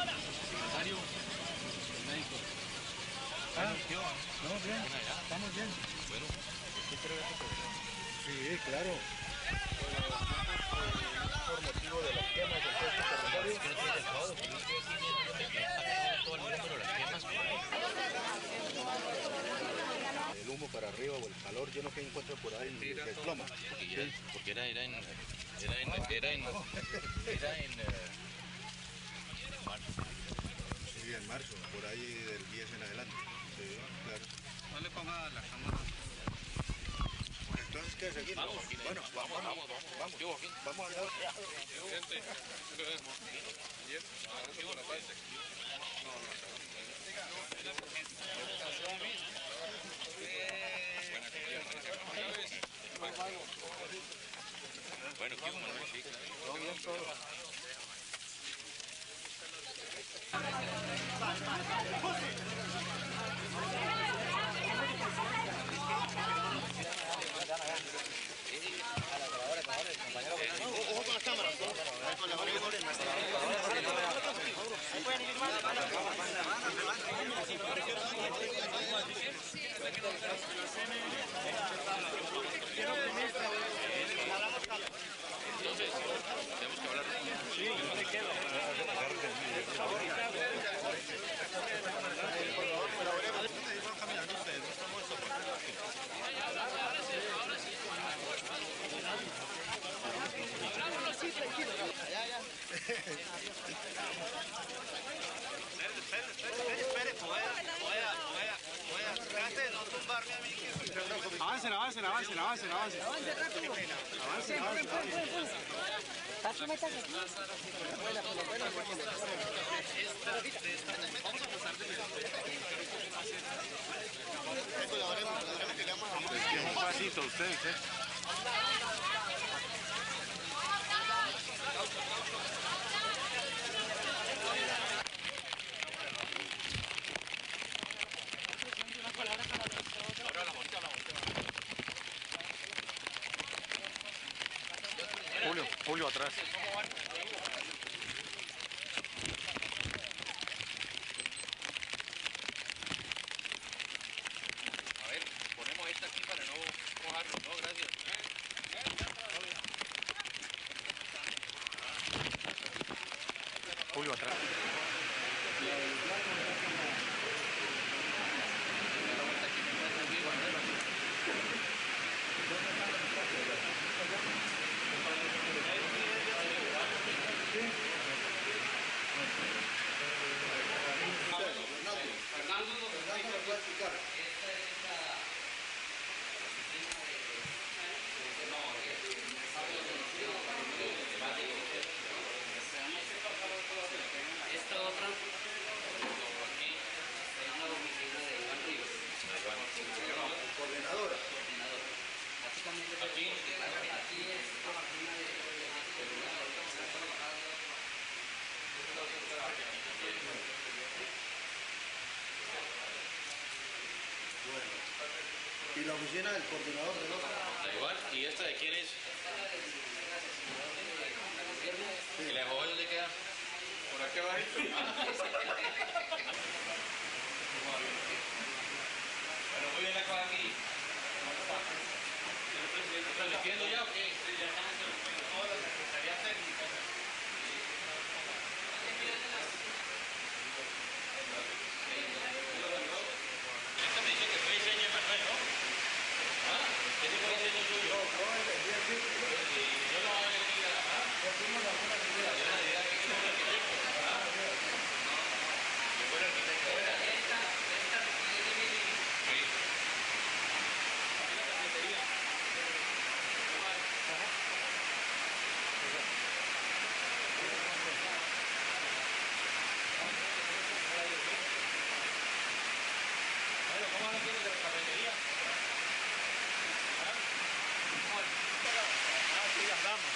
Secretario, médico. ¿Qué va? No, bien, estamos bien. Bueno, ¿qué quiero ver tu problema? Sí, claro. Por motivo de las quemas del puesto territorio. Es que no tiene recaudo, pero yo estoy aquí viendo que está todo el mundo las quemas por ahí. El humo para arriba o el calor lleno que encuentra por ahí se desploma. Porque era en marzo. Sí, en marzo, por ahí del 10 en adelante. Sí, claro. No le ponga la cámara. Entonces, ¿qué seguimos? Vamos, Bueno, vamos. ¿Qué hubo, Joaquín? Vamos a andar. Gente. Ayer, agarrando por la parte. Bueno, ¿qué hubo, Manuel? Sí, claro. Todo bien, todo. Ojo con las cámaras. Entonces, tenemos que hablar. Sí, me quedo. Caminando ustedes, no estamos soportando. Espere, trate de no tumbarme a mí. Avancen. Es un pasito usted. Julio atrás. A ver, ponemos esta aquí para no mojarlo, ¿no? Gracias. Julio atrás. Esta otra aquí es una oficina de Iván Ríos. Coordinadora. Básicamente aquí es la oficina de Y la oficina del coordinador de los... Da igual. ¿Y esta de quién es? ¿Y la de dónde queda? Por aquí abajito. Bueno, muy bien la cosa aquí. ¿Están metiendo ya o qué? Ya están haciendo toda la secretaría técnica. Esta me dice que fue diseño de Manuel, ¿no? ¿Ah? ¿Ese fue diseño suyo? Y yo no voy a decir nada. Yo la idea que quiero un arquitecto. Que fuera arquitecto. Sí. Bueno, ¿cómo lo quieres de la cafetería? Sí, las damas.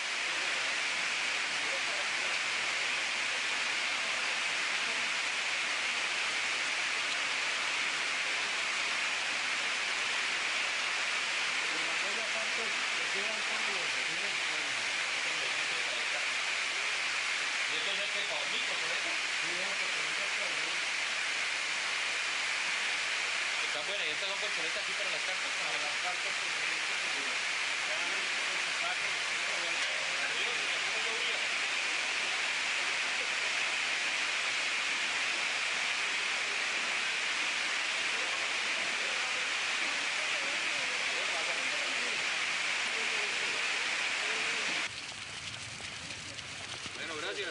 ¿Y esto es el que conmigo, por eso? Está buena, y estas son colchonetas aquí para las cartas. Para las cartas, bueno, gracias.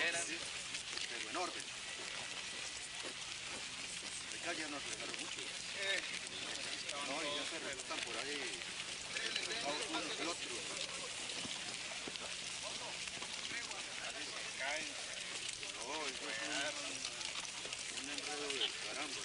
De buen orden. De calle nos regaló mucho. No, y ya se rebotan por ahí unos y otros. No, eso es un enredo de caramba.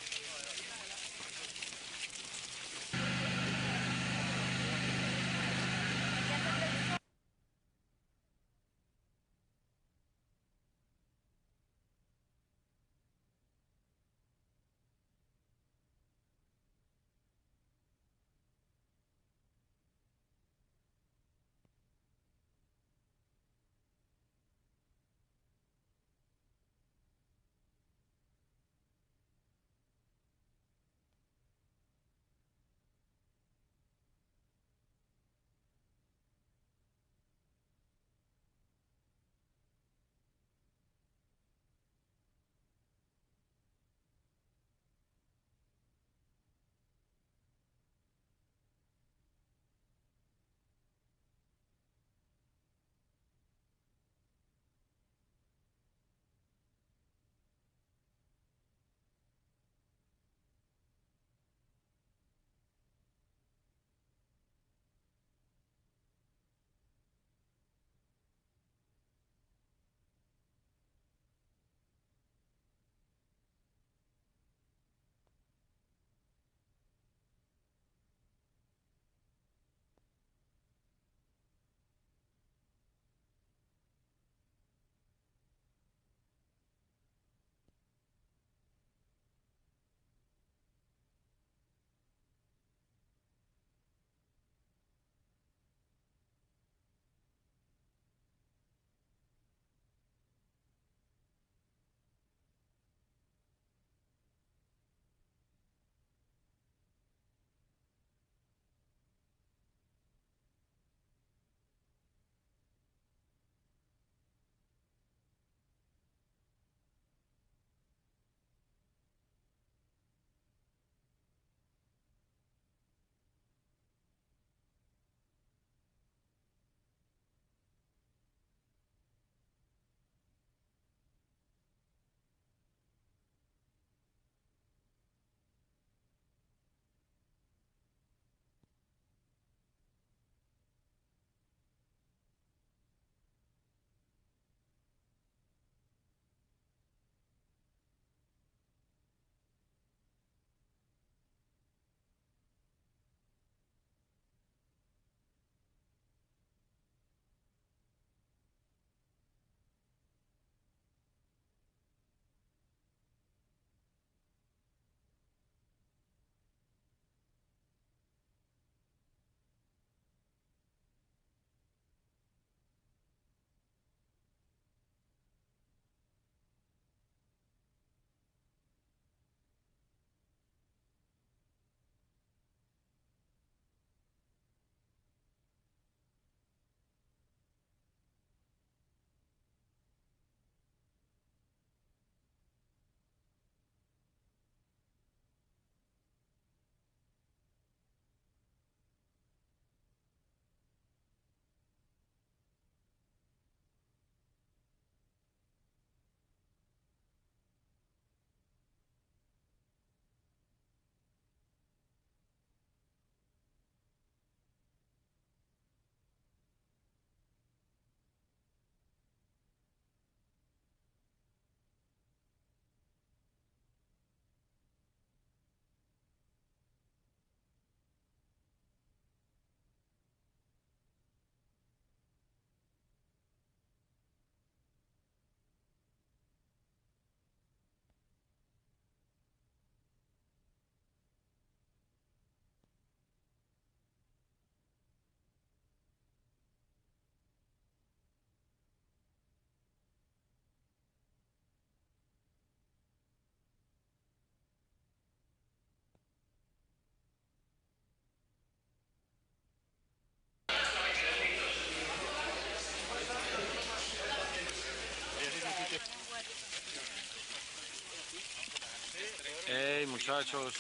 muchachos.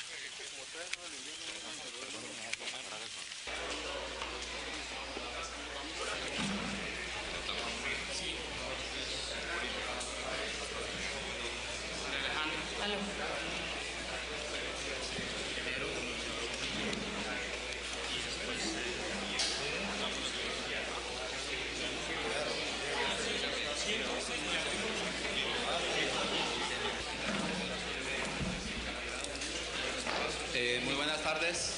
Muy buenas tardes.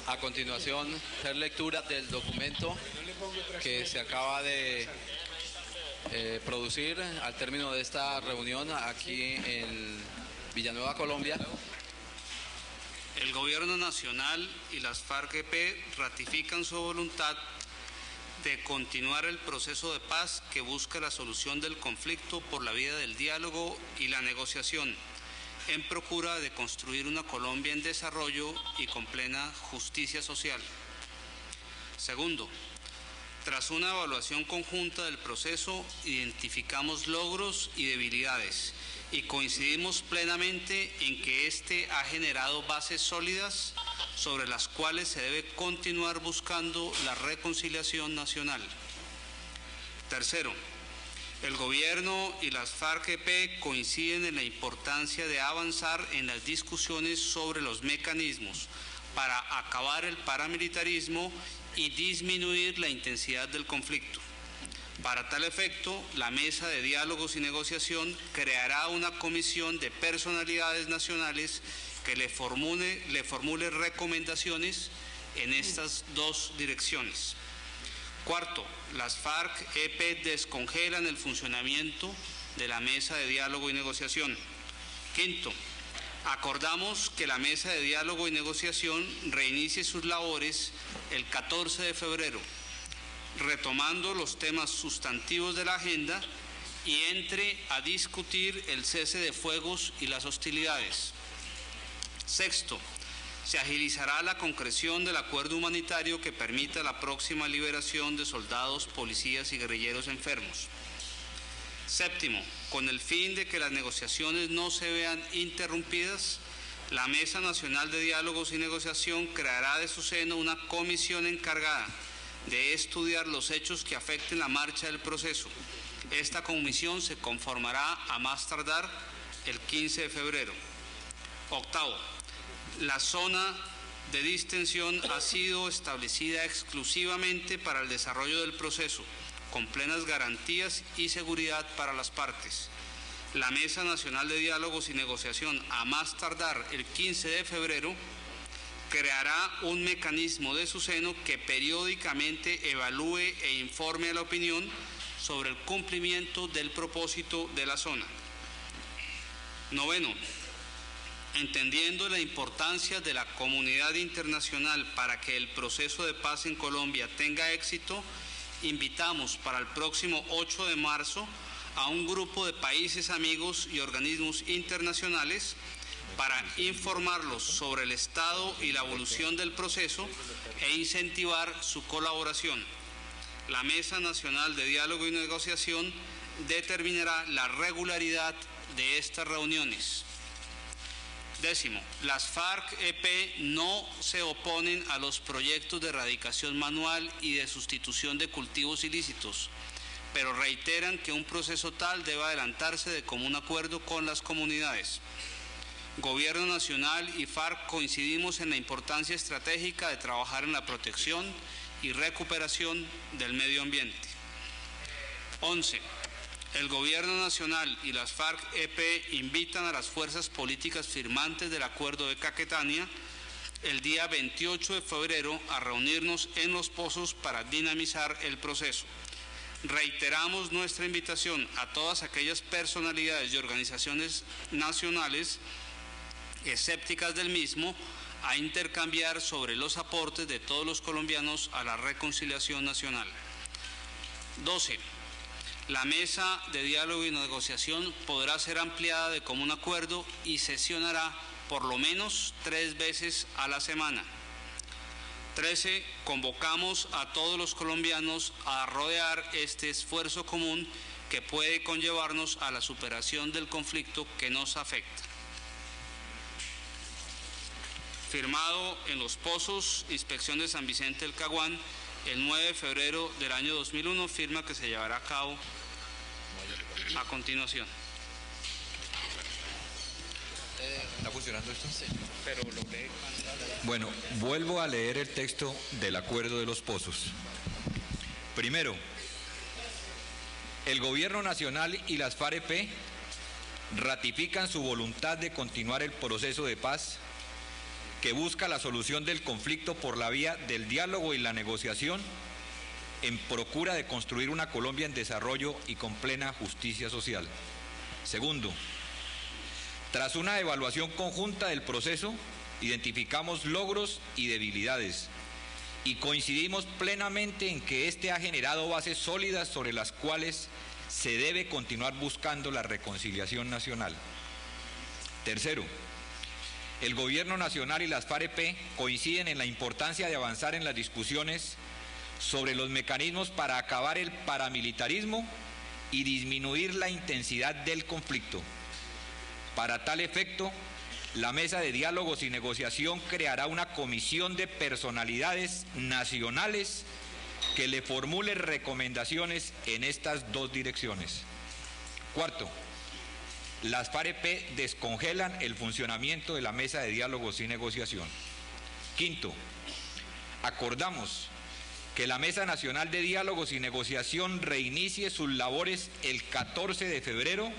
A continuación, hacer lectura del documento que se acaba de producir al término de esta reunión aquí en Villanueva, Colombia. El Gobierno Nacional y las FARC-EP ratifican su voluntad de continuar el proceso de paz que busca la solución del conflicto por la vía del diálogo y la negociación, en procura de construir una Colombia en desarrollo y con plena justicia social. Segundo, tras una evaluación conjunta del proceso, identificamos logros y debilidades y coincidimos plenamente en que éste ha generado bases sólidas sobre las cuales se debe continuar buscando la reconciliación nacional. Tercero, el Gobierno y las FARC-EP coinciden en la importancia de avanzar en las discusiones sobre los mecanismos para acabar el paramilitarismo y disminuir la intensidad del conflicto. Para tal efecto, la Mesa de Diálogos y Negociación creará una comisión de personalidades nacionales que le formule recomendaciones en estas dos direcciones. Cuarto, las FARC-EP descongelan el funcionamiento de la Mesa de Diálogo y Negociación. Quinto, acordamos que la Mesa de Diálogo y Negociación reinicie sus labores el 14 de febrero, retomando los temas sustantivos de la agenda y entre a discutir el cese de fuegos y las hostilidades. Sexto, se agilizará la concreción del acuerdo humanitario que permita la próxima liberación de soldados, policías y guerrilleros enfermos. Séptimo, con el fin de que las negociaciones no se vean interrumpidas, la Mesa Nacional de Diálogos y Negociación creará de su seno una comisión encargada de estudiar los hechos que afecten la marcha del proceso. Esta comisión se conformará a más tardar el 15 de febrero. Octavo, la zona de distensión ha sido establecida exclusivamente para el desarrollo del proceso, con plenas garantías y seguridad para las partes. La Mesa Nacional de Diálogos y Negociación, a más tardar el 15 de febrero, creará un mecanismo de su seno que periódicamente evalúe e informe a la opinión sobre el cumplimiento del propósito de la zona. Noveno, entendiendo la importancia de la comunidad internacional para que el proceso de paz en Colombia tenga éxito, invitamos para el próximo 8 de marzo a un grupo de países amigos y organismos internacionales para informarlos sobre el estado y la evolución del proceso e incentivar su colaboración. La Mesa Nacional de Diálogo y Negociación determinará la regularidad de estas reuniones. Décimo, las FARC-EP no se oponen a los proyectos de erradicación manual y de sustitución de cultivos ilícitos, pero reiteran que un proceso tal debe adelantarse de común acuerdo con las comunidades. Gobierno Nacional y FARC coincidimos en la importancia estratégica de trabajar en la protección y recuperación del medio ambiente. 11. El Gobierno Nacional y las FARC-EP invitan a las fuerzas políticas firmantes del Acuerdo de Caquetania el día 28 de febrero a reunirnos en Los Pozos para dinamizar el proceso. Reiteramos nuestra invitación a todas aquellas personalidades y organizaciones nacionales escépticas del mismo a intercambiar sobre los aportes de todos los colombianos a la reconciliación nacional. 12. La Mesa de Diálogo y Negociación podrá ser ampliada de común acuerdo y sesionará por lo menos 3 veces a la semana. 13. Convocamos a todos los colombianos a rodear este esfuerzo común que puede conllevarnos a la superación del conflicto que nos afecta. Firmado en Los Pozos, Inspección de San Vicente del Caguán, el 9 de febrero del año 2001, firma que se llevará a cabo a continuación. ¿Está funcionando esto? Sí. Pero lo lee. Bueno, vuelvo a leer el texto del Acuerdo de Los Pozos. Primero, el Gobierno Nacional y las FARC-EP ratifican su voluntad de continuar el proceso de paz que busca la solución del conflicto por la vía del diálogo y la negociación en procura de construir una Colombia en desarrollo y con plena justicia social. Segundo, tras una evaluación conjunta del proceso, identificamos logros y debilidades y coincidimos plenamente en que este ha generado bases sólidas sobre las cuales se debe continuar buscando la reconciliación nacional. Tercero, el Gobierno Nacional y las FARC-EP coinciden en la importancia de avanzar en las discusiones sobre los mecanismos para acabar el paramilitarismo y disminuir la intensidad del conflicto. Para tal efecto, la Mesa de Diálogos y Negociación creará una comisión de personalidades nacionales que le formule recomendaciones en estas dos direcciones. Cuarto, las FARC-EP descongelan el funcionamiento de la Mesa de Diálogos y Negociación. Quinto, acordamos que la Mesa Nacional de Diálogos y Negociación reinicie sus labores el 14 de febrero,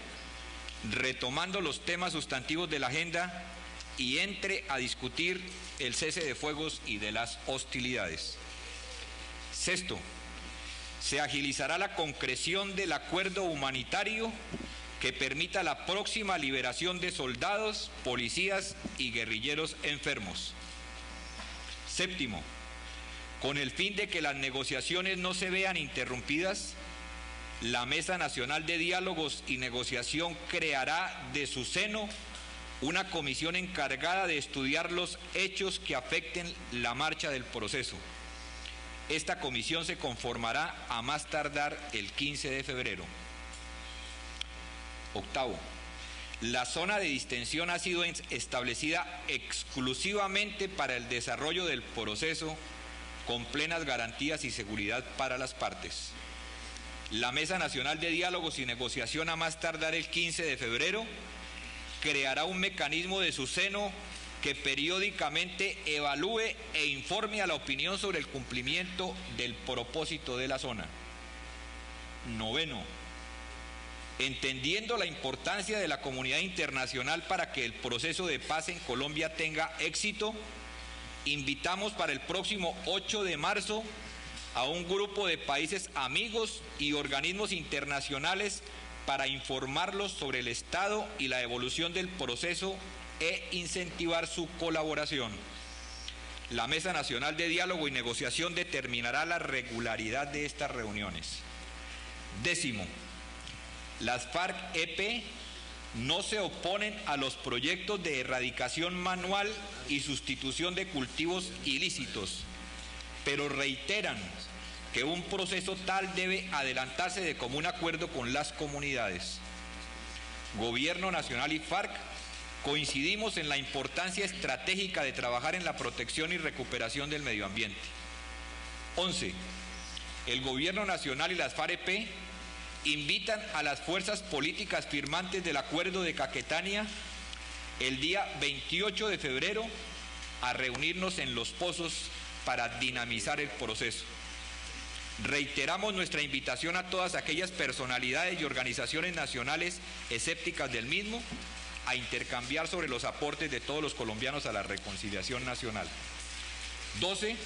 retomando los temas sustantivos de la agenda y entre a discutir el cese de fuegos y de las hostilidades. Sexto, se agilizará la concreción del acuerdo humanitario que permita la próxima liberación de soldados, policías y guerrilleros enfermos. Séptimo, con el fin de que las negociaciones no se vean interrumpidas, la Mesa Nacional de Diálogos y Negociación creará de su seno una comisión encargada de estudiar los hechos que afecten la marcha del proceso. Esta comisión se conformará a más tardar el 15 de febrero. Octavo, la zona de distensión ha sido establecida exclusivamente para el desarrollo del proceso con plenas garantías y seguridad para las partes. La Mesa Nacional de Diálogos y Negociación a más tardar el 15 de febrero creará un mecanismo de su seno que periódicamente evalúe e informe a la opinión sobre el cumplimiento del propósito de la zona. Noveno, entendiendo la importancia de la comunidad internacional para que el proceso de paz en Colombia tenga éxito, invitamos para el próximo 8 de marzo a un grupo de países amigos y organismos internacionales para informarlos sobre el estado y la evolución del proceso e incentivar su colaboración. La Mesa Nacional de Diálogo y Negociación determinará la regularidad de estas reuniones. Décimo, las FARC-EP no se oponen a los proyectos de erradicación manual y sustitución de cultivos ilícitos, pero reiteran que un proceso tal debe adelantarse de común acuerdo con las comunidades. Gobierno Nacional y FARC coincidimos en la importancia estratégica de trabajar en la protección y recuperación del medio ambiente. 11. El Gobierno Nacional y las FARC-EP invitan a las fuerzas políticas firmantes del Acuerdo de Caquetania el día 28 de febrero a reunirnos en Los Pozos para dinamizar el proceso. Reiteramos nuestra invitación a todas aquellas personalidades y organizaciones nacionales escépticas del mismo a intercambiar sobre los aportes de todos los colombianos a la reconciliación nacional. 12.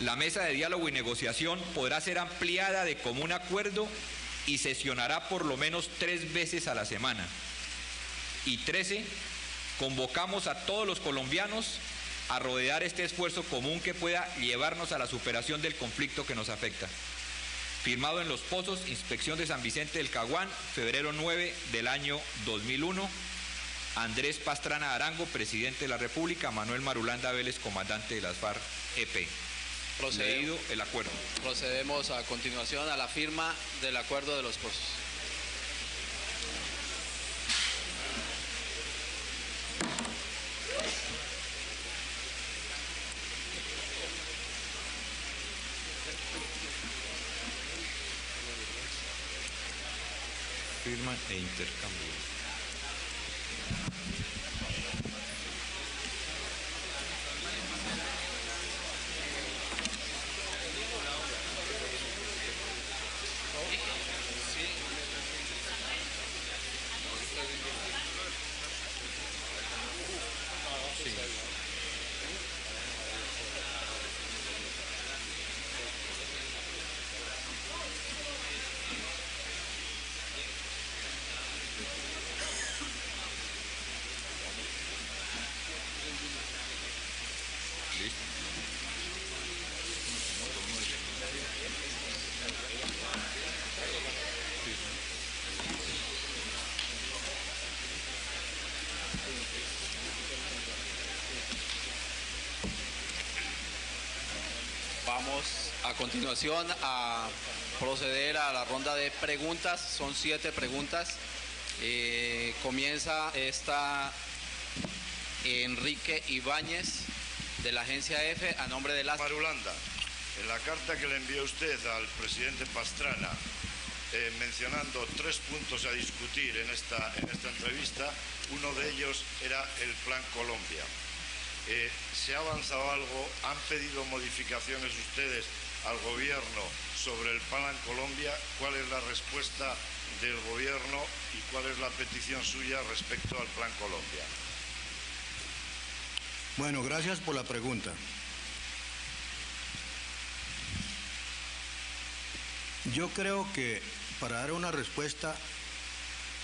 La Mesa de Diálogo y Negociación podrá ser ampliada de común acuerdo y sesionará por lo menos 3 veces a la semana. Y 13. Convocamos a todos los colombianos a rodear este esfuerzo común que pueda llevarnos a la superación del conflicto que nos afecta. Firmado en Los Pozos, Inspección de San Vicente del Caguán, febrero 9 del año 2001. Andrés Pastrana Arango, presidente de la República. Manuel Marulanda Vélez, comandante de las FARC-EP. leído el acuerdo. Procedemos a continuación a la firma del acuerdo de los pozos. Firma e intercambio. Vamos a continuación a proceder a la ronda de preguntas. Son 7 preguntas. Comienza esta Enrique Ibáñez de la agencia F a nombre de la... Marulanda, en la carta que le envió usted al presidente Pastrana mencionando 3 puntos a discutir en esta entrevista, uno de ellos era el Plan Colombia. ¿Se ha avanzado algo? ¿Han pedido modificaciones ustedes al gobierno sobre el Plan Colombia? ¿Cuál es la respuesta del gobierno y cuál es la petición suya respecto al Plan Colombia? Bueno, gracias por la pregunta. Yo creo que para dar una respuesta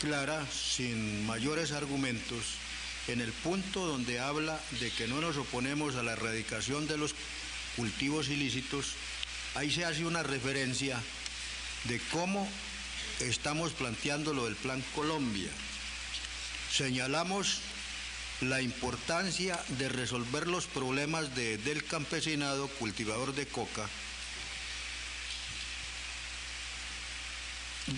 clara, sin mayores argumentos, en el punto donde habla de que no nos oponemos a la erradicación de los cultivos ilícitos, ahí se hace una referencia de cómo estamos planteando lo del Plan Colombia. Señalamos la importancia de resolver los problemas del campesinado cultivador de coca,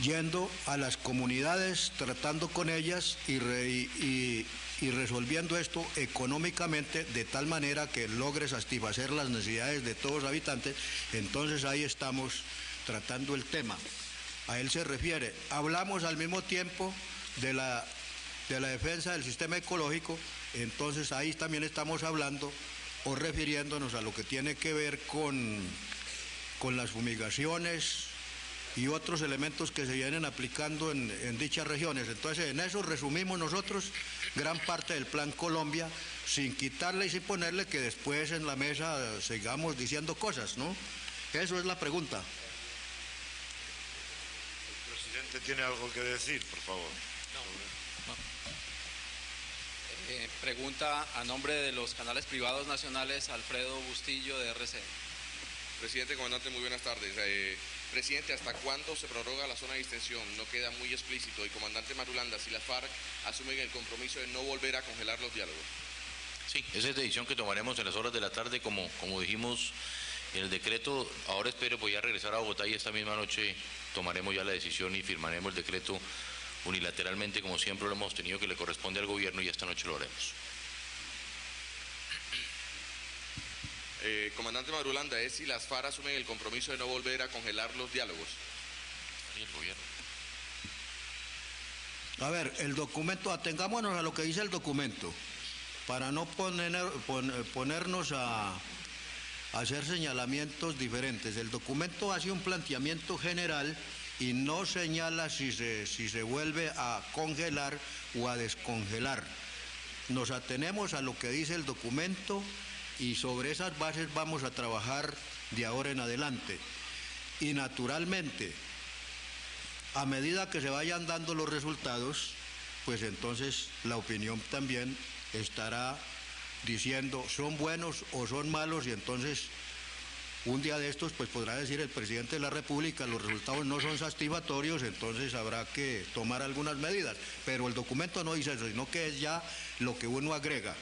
yendo a las comunidades, tratando con ellas y resolviendo esto económicamente de tal manera que logre satisfacer las necesidades de todos los habitantes. Entonces ahí estamos tratando el tema. A él se refiere. Hablamos al mismo tiempo de la defensa del sistema ecológico, entonces ahí también estamos hablando o refiriéndonos a lo que tiene que ver con las fumigaciones y otros elementos que se vienen aplicando en dichas regiones. Entonces, en eso resumimos nosotros gran parte del Plan Colombia, sin quitarle y sin ponerle que después en la mesa sigamos diciendo cosas, ¿no? Eso es la pregunta. ¿El presidente tiene algo que decir, por favor? Pregunta a nombre de los canales privados nacionales, Alfredo Bustillo de RC. Presidente, comandante, muy buenas tardes. Presidente, ¿hasta cuándo se prorroga la zona de distensión? No queda muy explícito. Y comandante Marulanda, si las FARC asumen el compromiso de no volver a congelar los diálogos. Sí, esa es decisión que tomaremos en las horas de la tarde, como dijimos en el decreto. Ahora espero, voy a regresar a Bogotá y esta misma noche tomaremos ya la decisión y firmaremos el decreto unilateralmente, como siempre lo hemos tenido, que le corresponde al gobierno, y esta noche lo haremos. Comandante Marulanda, es si las FARC asumen el compromiso de no volver a congelar los diálogos. Y el gobierno. A ver, el documento, atengámonos a lo que dice el documento, para no ponernos a hacer señalamientos diferentes. El documento hace un planteamiento general y no señala si se vuelve a congelar o a descongelar. Nos atenemos a lo que dice el documento y sobre esas bases vamos a trabajar de ahora en adelante. Y naturalmente, a medida que se vayan dando los resultados, pues entonces la opinión también estará diciendo son buenos o son malos, y entonces un día de estos pues podrá decir el presidente de la República los resultados no son satisfactorios, entonces habrá que tomar algunas medidas. Pero el documento no dice eso, sino que es ya lo que uno agrega.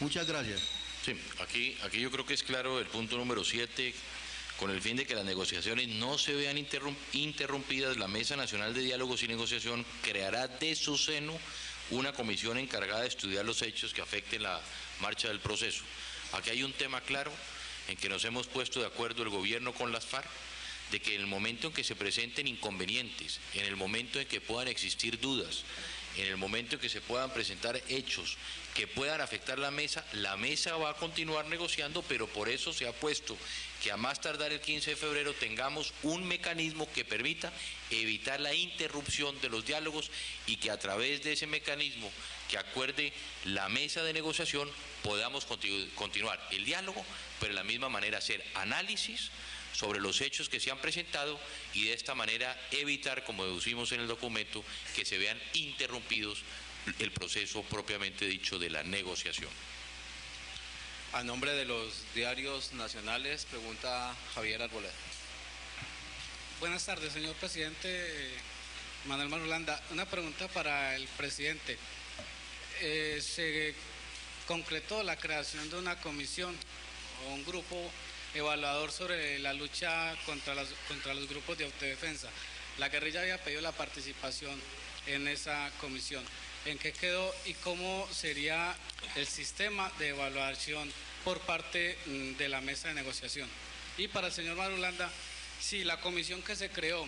Muchas gracias. Sí, aquí yo creo que es claro el punto número 7, con el fin de que las negociaciones no se vean interrumpidas, la Mesa Nacional de Diálogos y Negociación creará de su seno una comisión encargada de estudiar los hechos que afecten la marcha del proceso. Aquí hay un tema claro en que nos hemos puesto de acuerdo el gobierno con las FARC, de que en el momento en que se presenten inconvenientes, en el momento en que puedan existir dudas, en el momento en que se puedan presentar hechos que puedan afectar la mesa va a continuar negociando, pero por eso se ha puesto que a más tardar el 15 de febrero tengamos un mecanismo que permita evitar la interrupción de los diálogos y que a través de ese mecanismo que acuerde la mesa de negociación podamos continuar el diálogo, pero de la misma manera hacer análisis sobre los hechos que se han presentado y de esta manera evitar, como deducimos en el documento, que se vean interrumpidos el proceso propiamente dicho de la negociación. A nombre de los diarios nacionales, pregunta Javier Arboleda. Buenas tardes, señor presidente Manuel Marulanda. Una pregunta para el presidente. Se concretó la creación de una comisión o un grupo evaluador sobre la lucha contra los grupos de autodefensa. La guerrilla había pedido la participación en esa comisión. ¿En qué quedó y cómo sería el sistema de evaluación por parte de la mesa de negociación? Y para el señor Marulanda, si la comisión que se creó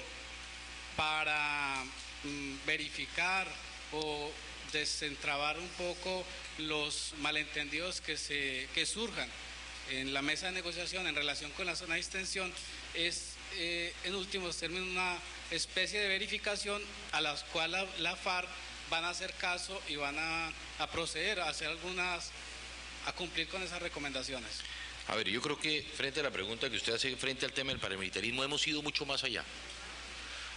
para verificar o desentrabar un poco los malentendidos que surjan en la mesa de negociación en relación con la zona de extensión, es en últimos términos una especie de verificación a la cual la FARC van a hacer caso y van a proceder a hacer a cumplir con esas recomendaciones. A ver, yo creo que frente a la pregunta que usted hace frente al tema del paramilitarismo hemos ido mucho más allá.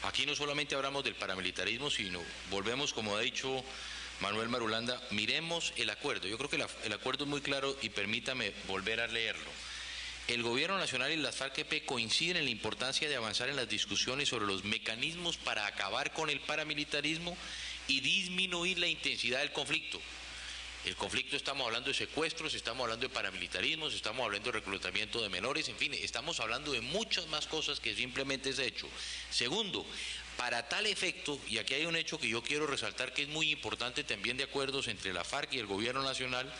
Aquí no solamente hablamos del paramilitarismo, sino volvemos, como ha dicho Manuel Marulanda, miremos el acuerdo. Yo creo que el acuerdo es muy claro y permítame volver a leerlo. El Gobierno Nacional y las FARC-EP coinciden en la importancia de avanzar en las discusiones sobre los mecanismos para acabar con el paramilitarismo y disminuir la intensidad del conflicto. El conflicto, estamos hablando de secuestros, estamos hablando de paramilitarismos, estamos hablando de reclutamiento de menores, en fin, estamos hablando de muchas más cosas que simplemente ese hecho. Segundo, para tal efecto, y aquí hay un hecho que yo quiero resaltar que es muy importante también de acuerdos entre la FARC y el Gobierno Nacional,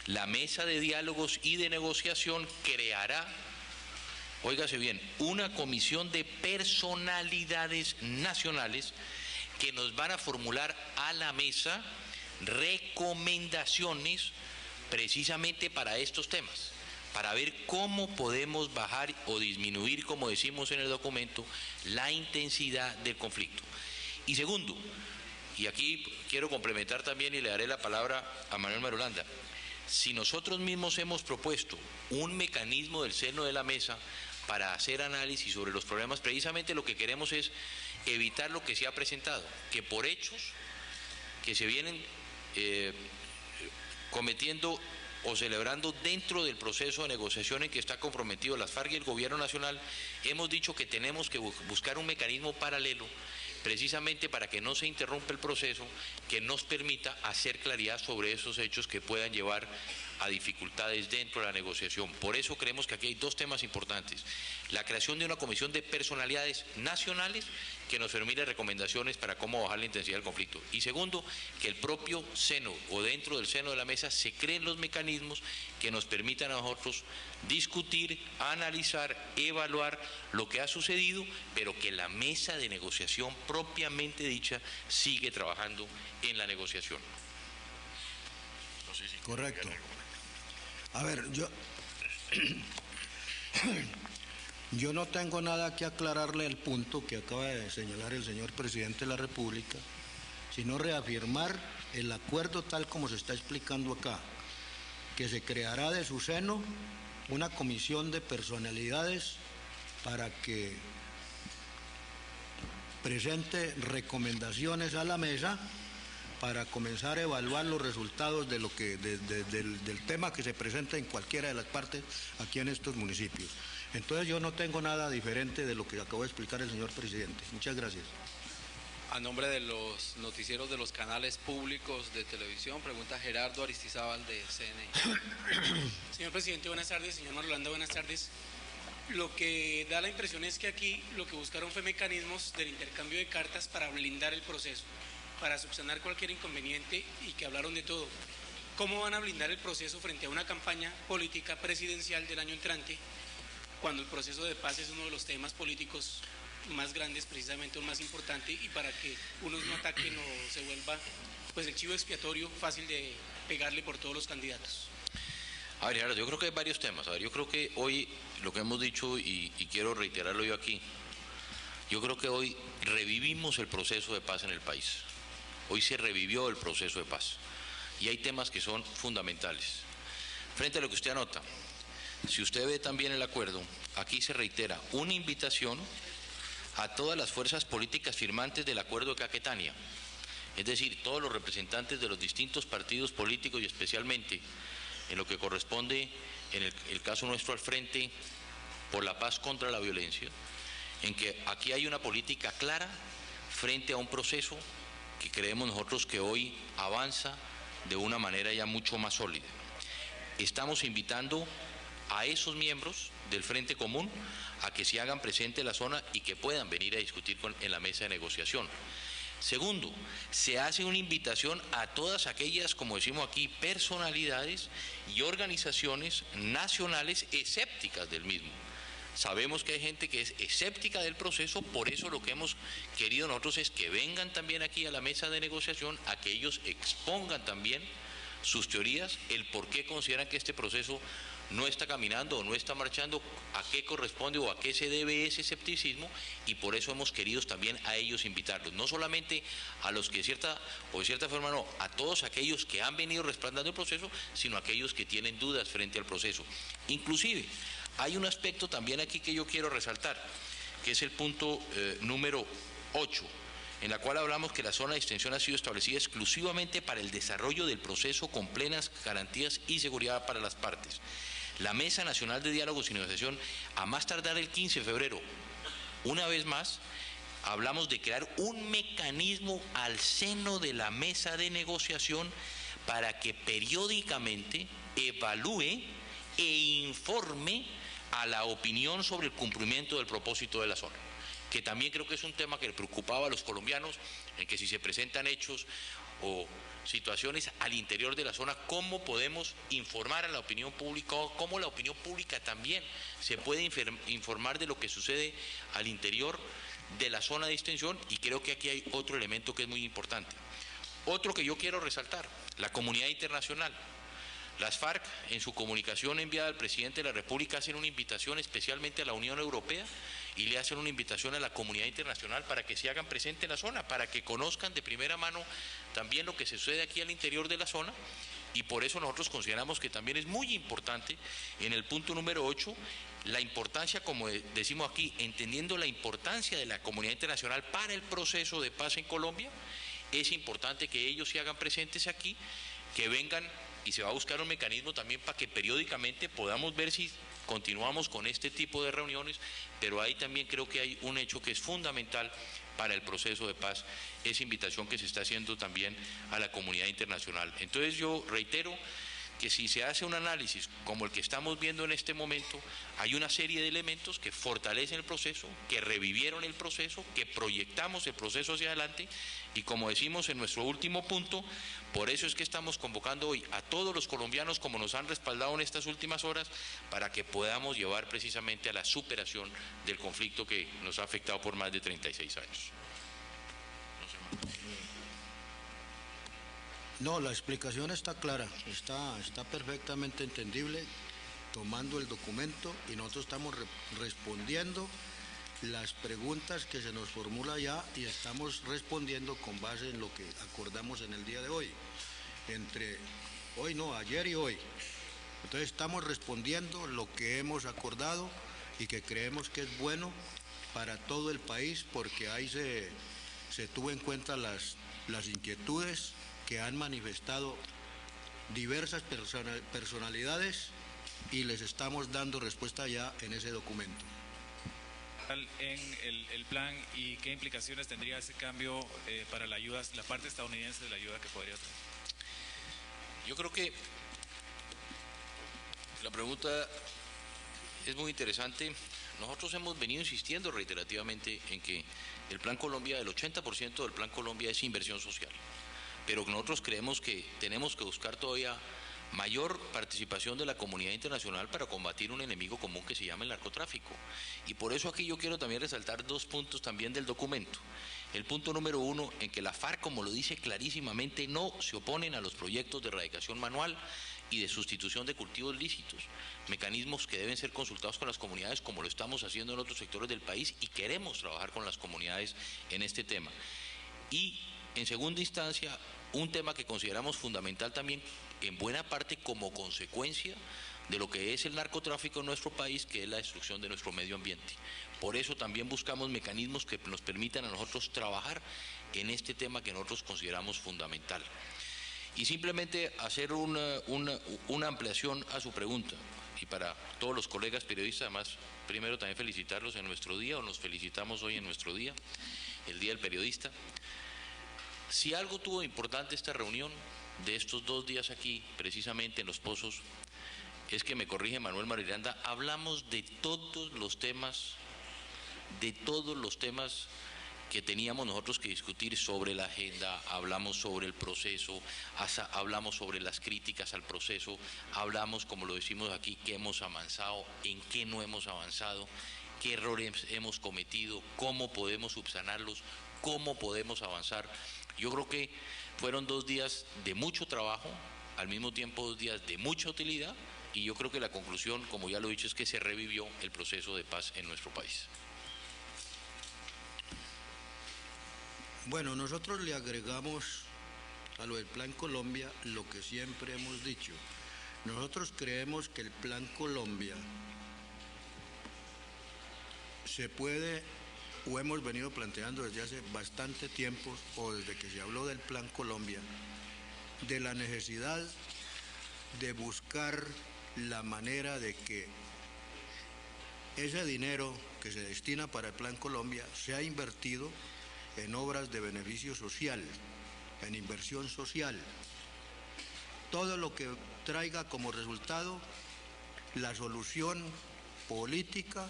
la mesa de diálogos y de negociación creará, óigase bien, una comisión de personalidades nacionales que nos van a formular a la mesa recomendaciones precisamente para estos temas, para ver cómo podemos bajar o disminuir, como decimos en el documento, la intensidad del conflicto. Y segundo, y aquí quiero complementar también y le daré la palabra a Manuel Marulanda, si nosotros mismos hemos propuesto un mecanismo del seno de la mesa para hacer análisis sobre los problemas, precisamente lo que queremos es evitar lo que se ha presentado, que por hechos que se vienen cometiendo o celebrando dentro del proceso de negociación en que está comprometido las FARC y el Gobierno Nacional, hemos dicho que tenemos que buscar un mecanismo paralelo precisamente para que no se interrumpa el proceso, que nos permita hacer claridad sobre esos hechos que puedan llevar a dificultades dentro de la negociación. Por eso creemos que aquí hay dos temas importantes: la creación de una comisión de personalidades nacionales que nos permite recomendaciones para cómo bajar la intensidad del conflicto, y segundo, que el propio seno o dentro del seno de la mesa se creen los mecanismos que nos permitan a nosotros discutir, analizar, evaluar lo que ha sucedido, pero que la mesa de negociación propiamente dicha sigue trabajando en la negociación. Correcto. A ver, yo no tengo nada que aclararle el punto que acaba de señalar el señor presidente de la República, sino reafirmar el acuerdo tal como se está explicando acá, que se creará de su seno una comisión de personalidades para que presente recomendaciones a la mesa para comenzar a evaluar los resultados de del tema que se presenta en cualquiera de las partes aquí en estos municipios. Entonces yo no tengo nada diferente de lo que acabó de explicar el señor presidente. Muchas gracias. A nombre de los noticieros de los canales públicos de televisión, pregunta Gerardo Aristizábal de CNI. Señor presidente, buenas tardes. Señor Marulanda, buenas tardes. Lo que da la impresión es que aquí lo que buscaron fue mecanismos del intercambio de cartas para blindar el proceso, para subsanar cualquier inconveniente, y que hablaron de todo. ¿Cómo van a blindar el proceso frente a una campaña política presidencial del año entrante, cuando el proceso de paz es uno de los temas políticos más grandes, precisamente el más importante, y para que unos no ataquen o se vuelva pues el chivo expiatorio fácil de pegarle por todos los candidatos? A ver, Gerardo, yo creo que hay varios temas. A ver, yo creo que hoy lo que hemos dicho, y quiero reiterarlo yo aquí, yo creo que hoy revivimos el proceso de paz en el país. Hoy se revivió el proceso de paz. Y hay temas que son fundamentales. Frente a lo que usted anota, si usted ve también el acuerdo, aquí se reitera una invitación a todas las fuerzas políticas firmantes del acuerdo de Caquetania. Es decir, todos los representantes de los distintos partidos políticos y especialmente en lo que corresponde, en el caso nuestro, al Frente por la Paz contra la Violencia, en que aquí hay una política clara frente a un proceso que creemos nosotros que hoy avanza de una manera ya mucho más sólida. Estamos invitando a esos miembros del Frente Común a que se hagan presente en la zona y que puedan venir a discutir en la mesa de negociación. Segundo, se hace una invitación a todas aquellas, como decimos aquí, personalidades y organizaciones nacionales escépticas del mismo. Sabemos que hay gente que es escéptica del proceso, por eso lo que hemos querido nosotros es que vengan también aquí a la mesa de negociación, a que ellos expongan también sus teorías, el por qué consideran que este proceso no está caminando o no está marchando, a qué corresponde o a qué se debe ese escepticismo, y por eso hemos querido también a ellos invitarlos, no solamente a los que de cierta forma no, a todos aquellos que han venido respaldando el proceso, sino a aquellos que tienen dudas frente al proceso. Inclusive, hay un aspecto también aquí que yo quiero resaltar, que es el punto número 8, en la cual hablamos que la zona de extensión ha sido establecida exclusivamente para el desarrollo del proceso con plenas garantías y seguridad para las partes. La Mesa Nacional de Diálogos y Negociación, a más tardar el 15 de febrero, una vez más, hablamos de crear un mecanismo al seno de la mesa de negociación para que periódicamente evalúe e informe a la opinión sobre el cumplimiento del propósito de la zona, que también creo que es un tema que le preocupaba a los colombianos, en que si se presentan hechos o situaciones al interior de la zona, cómo podemos informar a la opinión pública, o cómo la opinión pública también se puede informar de lo que sucede al interior de la zona de extensión, y creo que aquí hay otro elemento que es muy importante. Otro que yo quiero resaltar, la comunidad internacional. Las FARC, en su comunicación enviada al presidente de la República, hacen una invitación especialmente a la Unión Europea y le hacen una invitación a la comunidad internacional para que se hagan presente en la zona, para que conozcan de primera mano también lo que se sucede aquí al interior de la zona, y por eso nosotros consideramos que también es muy importante en el punto número 8, la importancia, como decimos aquí, entendiendo la importancia de la comunidad internacional para el proceso de paz en Colombia, es importante que ellos se hagan presentes aquí, que vengan, y se va a buscar un mecanismo también para que periódicamente podamos ver si continuamos con este tipo de reuniones, pero ahí también creo que hay un hecho que es fundamental para el proceso de paz, esa invitación que se está haciendo también a la comunidad internacional. Entonces yo reitero que si se hace un análisis como el que estamos viendo en este momento, hay una serie de elementos que fortalecen el proceso, que revivieron el proceso, que proyectamos el proceso hacia adelante, y como decimos en nuestro último punto, por eso es que estamos convocando hoy a todos los colombianos, como nos han respaldado en estas últimas horas, para que podamos llevar precisamente a la superación del conflicto que nos ha afectado por más de 36 años. No, la explicación está clara, está perfectamente entendible, tomando el documento, y nosotros estamos respondiendo las preguntas que se nos formula ya, y estamos respondiendo con base en lo que acordamos en el día de hoy, ayer y hoy. Entonces estamos respondiendo lo que hemos acordado y que creemos que es bueno para todo el país, porque ahí se tuvo en cuenta las inquietudes que han manifestado diversas personalidades, y les estamos dando respuesta ya en ese documento. en el plan y qué implicaciones tendría ese cambio para la ayuda, la parte estadounidense de la ayuda que podría tener? Yo creo que la pregunta es muy interesante. Nosotros hemos venido insistiendo reiterativamente en que el Plan Colombia, el 80% del Plan Colombia es inversión social, pero nosotros creemos que tenemos que buscar todavía mayor participación de la comunidad internacional para combatir un enemigo común que se llama el narcotráfico. Y por eso aquí yo quiero también resaltar dos puntos también del documento. El punto número 1, en que la FARC, como lo dice clarísimamente, no se oponen a los proyectos de erradicación manual y de sustitución de cultivos lícitos, mecanismos que deben ser consultados con las comunidades como lo estamos haciendo en otros sectores del país y queremos trabajar con las comunidades en este tema. Y en segunda instancia, un tema que consideramos fundamental también, en buena parte como consecuencia de lo que es el narcotráfico en nuestro país, que es la destrucción de nuestro medio ambiente. Por eso también buscamos mecanismos que nos permitan a nosotros trabajar en este tema que nosotros consideramos fundamental. Y simplemente hacer una ampliación a su pregunta, y para todos los colegas periodistas, además, primero también felicitarlos en nuestro día, o nos felicitamos hoy en nuestro día, el Día del Periodista. Si algo tuvo de importante esta reunión de estos 2 días aquí, precisamente en Los Pozos, es que, me corrige Manuel Marulanda, hablamos de todos los temas que teníamos nosotros que discutir sobre la agenda, hablamos sobre el proceso, hablamos sobre las críticas al proceso, hablamos, como lo decimos aquí, qué hemos avanzado, en qué no hemos avanzado, qué errores hemos cometido, cómo podemos subsanarlos, cómo podemos avanzar. Yo creo que fueron 2 días de mucho trabajo, al mismo tiempo 2 días de mucha utilidad, y yo creo que la conclusión, como ya lo he dicho, es que se revivió el proceso de paz en nuestro país. Bueno, nosotros le agregamos a lo del Plan Colombia lo que siempre hemos dicho. Nosotros creemos que el Plan Colombia se puede, o hemos venido planteando desde hace bastante tiempo, o desde que se habló del Plan Colombia, de la necesidad de buscar la manera de que ese dinero que se destina para el Plan Colombia sea invertido en obras de beneficio social, en inversión social. Todo lo que traiga como resultado la solución política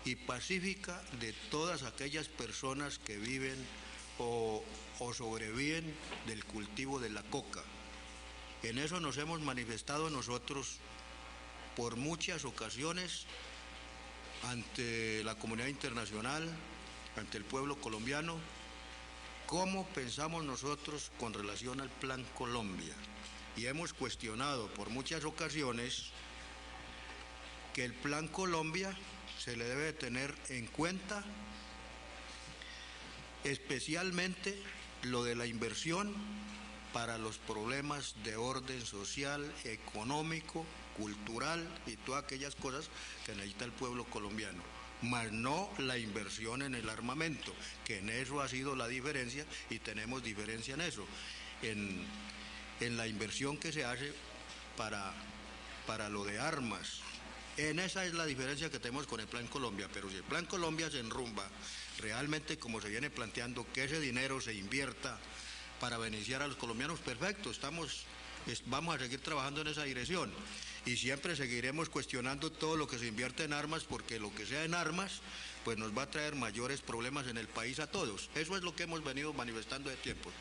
y pacífica de todas aquellas personas que viven o sobreviven del cultivo de la coca. En eso nos hemos manifestado nosotros por muchas ocasiones ante la comunidad internacional, ante el pueblo colombiano, cómo pensamos nosotros con relación al Plan Colombia. Y hemos cuestionado por muchas ocasiones que el Plan Colombia se le debe tener en cuenta especialmente lo de la inversión para los problemas de orden social, económico, cultural y todas aquellas cosas que necesita el pueblo colombiano, más no la inversión en el armamento, que en eso ha sido la diferencia y tenemos diferencia en eso, en la inversión que se hace para lo de armas. En esa es la diferencia que tenemos con el Plan Colombia, pero si el Plan Colombia se enrumba realmente como se viene planteando, que ese dinero se invierta para beneficiar a los colombianos, perfecto, vamos a seguir trabajando en esa dirección y siempre seguiremos cuestionando todo lo que se invierte en armas, porque lo que sea en armas pues nos va a traer mayores problemas en el país a todos. Eso es lo que hemos venido manifestando de tiempo.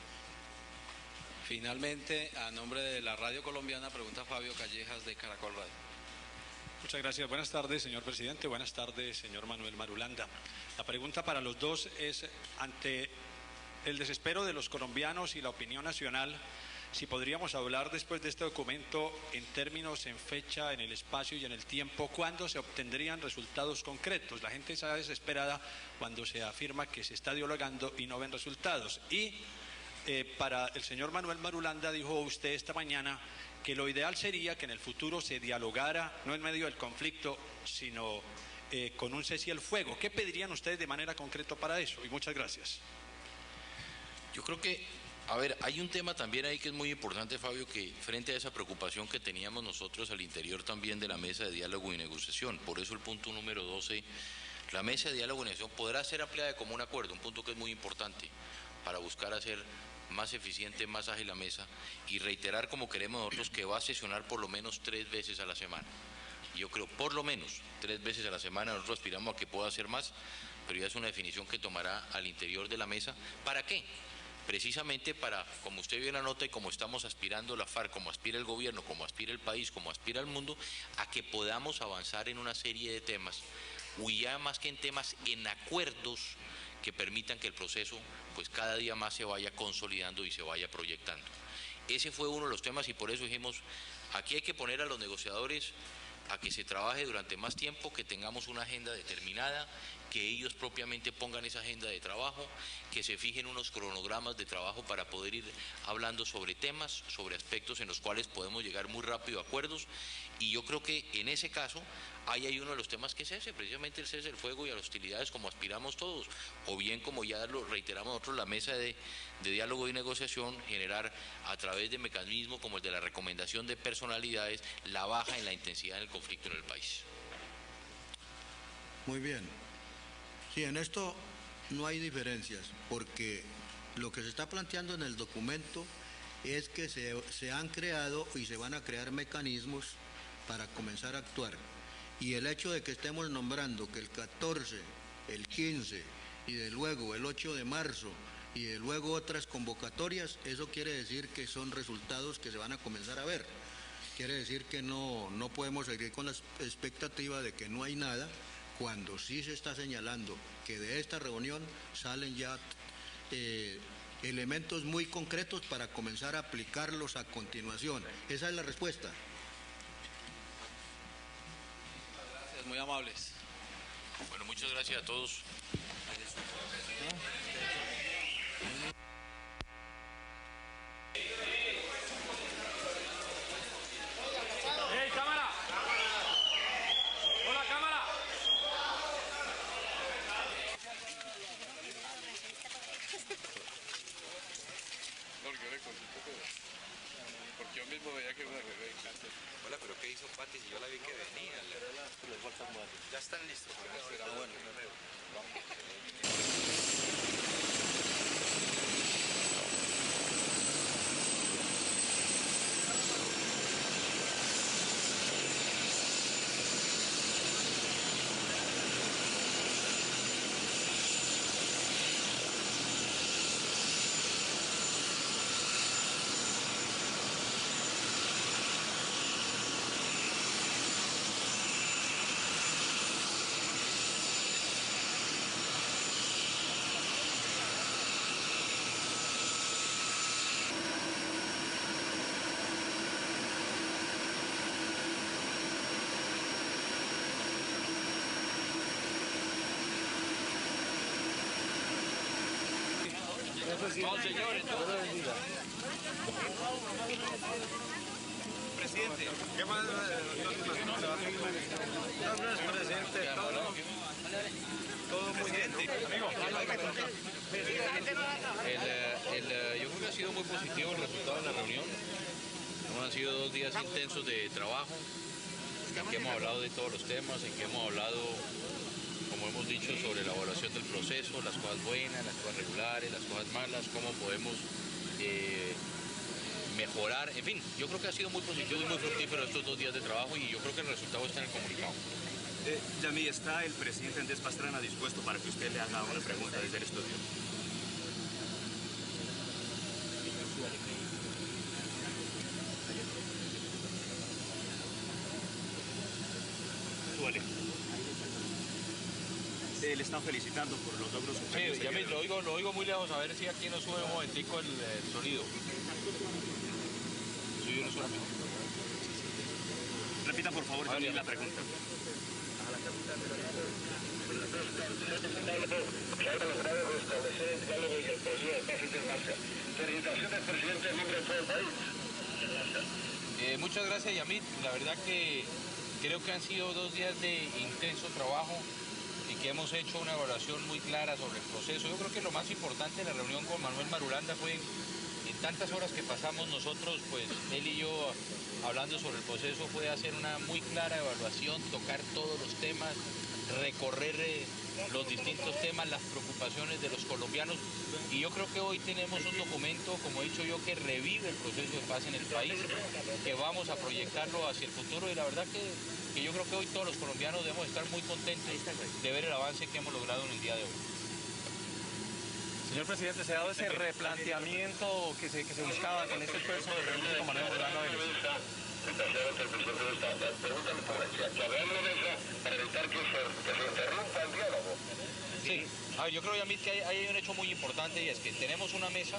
Finalmente, a nombre de la Radio Colombiana, pregunta Fabio Callejas de Caracol Radio. Muchas gracias. Buenas tardes, señor presidente. Buenas tardes, señor Manuel Marulanda. La pregunta para los dos es, ante el desespero de los colombianos y la opinión nacional, si podríamos hablar después de este documento en términos, en fecha, en el espacio y en el tiempo, ¿cuándo se obtendrían resultados concretos? La gente está desesperada cuando se afirma que se está dialogando y no ven resultados. Y para el señor Manuel Marulanda, dijo usted esta mañana que lo ideal sería que en el futuro se dialogara, no en medio del conflicto, sino con un cese al fuego. ¿Qué pedirían ustedes de manera concreta para eso? Y muchas gracias. Yo creo que, a ver, hay un tema también ahí que es muy importante, Fabio, que frente a esa preocupación que teníamos nosotros al interior también de la mesa de diálogo y negociación, por eso el punto número 12 La mesa de diálogo y negociación podrá ser ampliada de común acuerdo, un punto que es muy importante para buscar hacer más eficiente, más ágil la mesa y reiterar como queremos nosotros que va a sesionar por lo menos 3 veces a la semana. Yo creo por lo menos 3 veces a la semana, nosotros aspiramos a que pueda ser más, pero ya es una definición que tomará al interior de la mesa. ¿Para qué? Precisamente para, como usted vio en la nota y como estamos aspirando la FARC, como aspira el gobierno, como aspira el país, como aspira el mundo, a que podamos avanzar en una serie de temas, y ya más que en temas, en acuerdos que permitan que el proceso pues cada día más se vaya consolidando y se vaya proyectando. Ese fue uno de los temas y por eso dijimos, aquí hay que poner a los negociadores a que se trabaje durante más tiempo, que tengamos una agenda determinada, que ellos propiamente pongan esa agenda de trabajo, que se fijen unos cronogramas de trabajo para poder ir hablando sobre temas, sobre aspectos en los cuales podemos llegar muy rápido a acuerdos. Y yo creo que en ese caso ahí hay uno de los temas que es ese, precisamente el cese del fuego y a las hostilidades como aspiramos todos, o bien como ya lo reiteramos nosotros, la mesa de diálogo y negociación, generar a través de mecanismos como el de la recomendación de personalidades, la baja en la intensidad del conflicto en el país. Muy bien. Sí, en esto no hay diferencias, porque lo que se está planteando en el documento es que se han creado y se van a crear mecanismos para comenzar a actuar. Y el hecho de que estemos nombrando que el 14, el 15 y de luego el 8 de marzo y de luego otras convocatorias, eso quiere decir que son resultados que se van a comenzar a ver. Quiere decir que no podemos seguir con la expectativa de que no hay nada, cuando sí se está señalando que de esta reunión salen ya elementos muy concretos para comenzar a aplicarlos a continuación. Esa es la respuesta. Gracias, muy amables. Bueno, muchas gracias a todos. ¡Hey, cámara! ¡Hola, cámara! No, yo le consulto todo. Porque yo mismo veía que era una regla de clase. Hola, pero ¿qué hizo Pati si yo la vi que venía? Ya están listos. Ah, bueno. No, señores, Presidente, ¿qué más? No, presidente, todo muy bien. Yo creo que ha sido muy positivo el resultado de la reunión. Han sido 2 días intensos de trabajo, en que hemos hablado de todos los temas, en que hemos hablado, como hemos dicho, sobre la evaluación del proceso, las cosas buenas, las cosas regulares, las cosas malas, cómo podemos mejorar, en fin, yo creo que ha sido muy positivo y muy fructífero estos 2 días de trabajo y yo creo que el resultado está en el comunicado. Yamí, ¿está el presidente Andrés Pastrana dispuesto para que usted le haga una pregunta desde el estudio? Súbale. Le están felicitando por los logros. Sí, Yamí, lo oigo muy lejos, a ver si aquí nos sube un momentico el sonido. Sí, no suena mejor. Repita, por favor, Yamí, la pregunta. Que haya logrado restablecer el diálogo y el proceso de paz internacional. Felicitaciones, presidente, en nombre de todo el país. Muchas gracias, Yamit. La verdad que creo que han sido 2 días de intenso trabajo y que hemos hecho una evaluación muy clara sobre el proceso. Yo creo que lo más importante de la reunión con Manuel Marulanda fue en tantas horas que pasamos nosotros, pues él y yo hablando sobre el proceso, fue hacer una muy clara evaluación, tocar todos los temas, recorrer los distintos temas, las preocupaciones de los colombianos, y yo creo que hoy tenemos un documento, como he dicho yo, que revive el proceso de paz en el país, que vamos a proyectarlo hacia el futuro, y la verdad que yo creo que hoy todos los colombianos debemos estar muy contentos de ver el avance que hemos logrado en el día de hoy. Señor presidente, ¿se ha dado ese replanteamiento que se buscaba con este esfuerzo de reunión con Manuel Orlando Vélez? Que habrá una mesa para evitar que se interrumpa el diálogo. Sí, yo creo, Yamil, que hay un hecho muy importante, y es que tenemos una mesa